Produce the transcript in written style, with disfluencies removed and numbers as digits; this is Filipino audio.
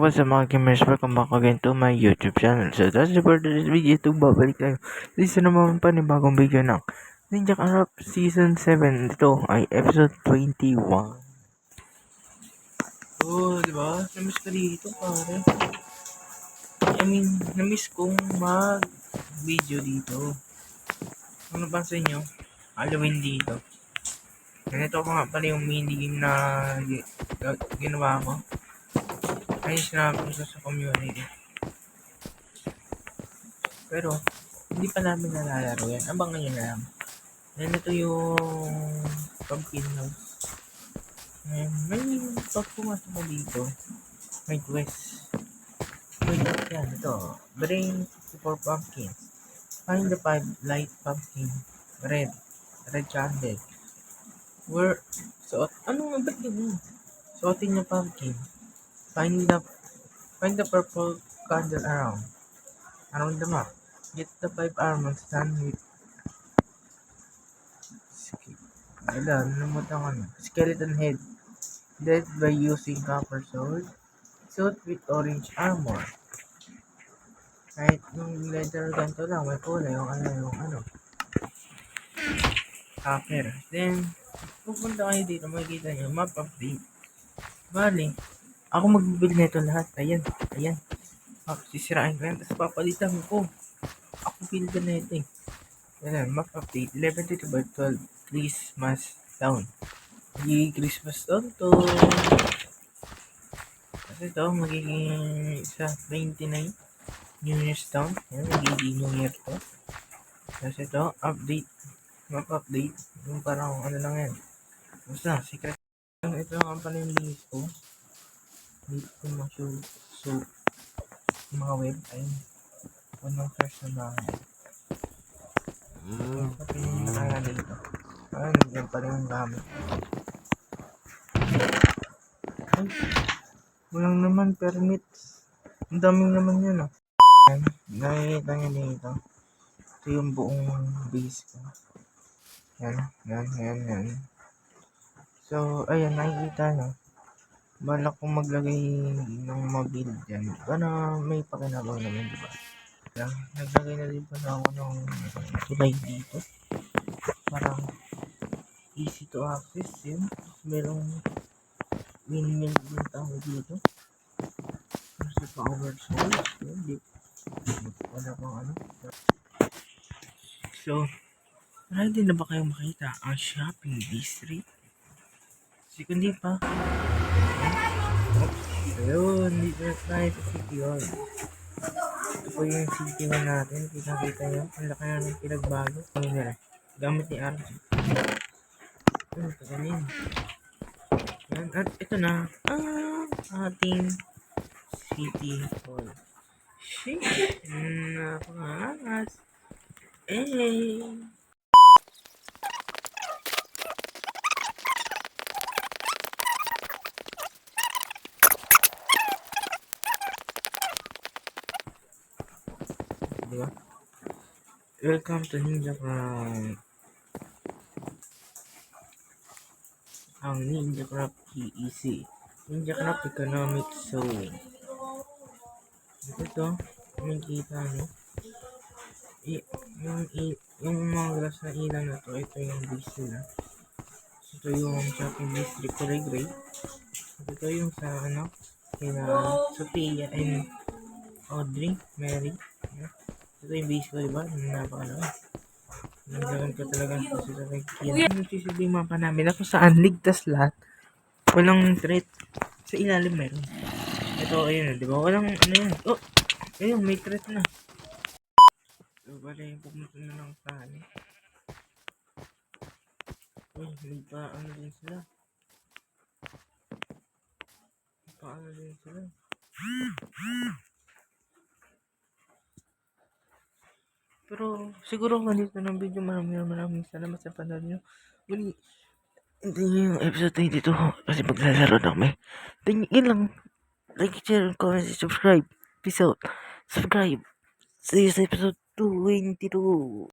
what's up mga gamers? Welcome back again to my YouTube channel. So that's it for today's video. Ito babalik tayo. This na naman panibagong video ng Ninja Rap Season 7. Ito ay episode 21. Oh, diba? Namiss ka dito pare. Namiss kong mag-video dito. Kung napansin nyo, Halloween dito. Ganito ko nga pala yung mini game na ginawa ko. Ay, sinabi ko sa community. Pero, hindi pa namin nalalaro yan. Abangan nyo na lang. Then, ito yung pumpkin house. May pag pumasok mo dito, may quest. Wait up yan. Ito. Bring 64 pumpkins. Find the 5 light pumpkin. Red candle. Ba't yun? Suotin yung pumpkin. Find the purple candle around the map. Get the 5 almonds done with skeleton head. Dead by using copper sword. Suit with orange armor. Kahit yung leather ganito lang, may kulay yung copper. Then, pupunta kayo dito, makikita nyo, map update. Bali, ako magbibili nito lahat. Ayan. Sisirain ko yan, tapos papalitan ko. Ako build na ito eh. Ayan, map update. 11:22 by 12. Christmas Town. Magiging Christmas Town to. Kasi ito, magiging sa 29. New Year's Town. Ayan, magiging New Year to. Kasi ito, update. Map update. Yung parang lang yan. Basta, secret. Ito lang ang panilinis ko. Dito ko so mga web ay unang first na bahay. Pati yung nakala dito. Yan pa rin yung gamit. Ay, walang naman permits. Ang daming naman yun nakikita nyo dito. Ito yung buong base ko. Yan. So, ayan, nakikita nyo. Balak kong maglagay ng mabuild dyan. Para may pakinabang naman, diba? Naglagay na din pala ako ng tulay dito. Parang easy to access yun. Merong windmill din tao dito. Kasi power source. Yun, wala pang So, ready na ba kayo makita ang shopping district? Kasi kung di pa, ayun, dito na tayo sa City Hall. Ito po yung City Hall natin. Kita nyo. Ang laki na ng pinagbago. Gamit ni RJ. Ito, kagaling. Yan. At ito na ang ating City Hall. Sheesh! Napakangas. Diba? Welcome to Ninja Craft. Ang Ninja Craft PEC. Ninja Craft Economic Zone. Ito, makikita nyo. Yung mga glass na ilan na to, ito yung base nila. Ito yung shopping district Gray. Ito yung sa kina Sophia and Audrey, Mary. Ito yung base ko, diba? Napakalaki. Naglagan ko talaga kasi sa kaya. Nagsisilbing mapa namin ako saan ligtas lahat. Walang threat. Sa ilalim meron. Ito, ayun, diba? Walang yan. Oh! Ayun, may threat na. So, bali, pumunta na lang saan uy, may pa din sila. Pero siguro ganito ng video. Maraming salamat sa panood nyo. Uli, hindi yung episode 22 kasi maglalaro na kami. Tingin lang. Like, share, comment, subscribe. Peace out. Subscribe. See you sa episode 22.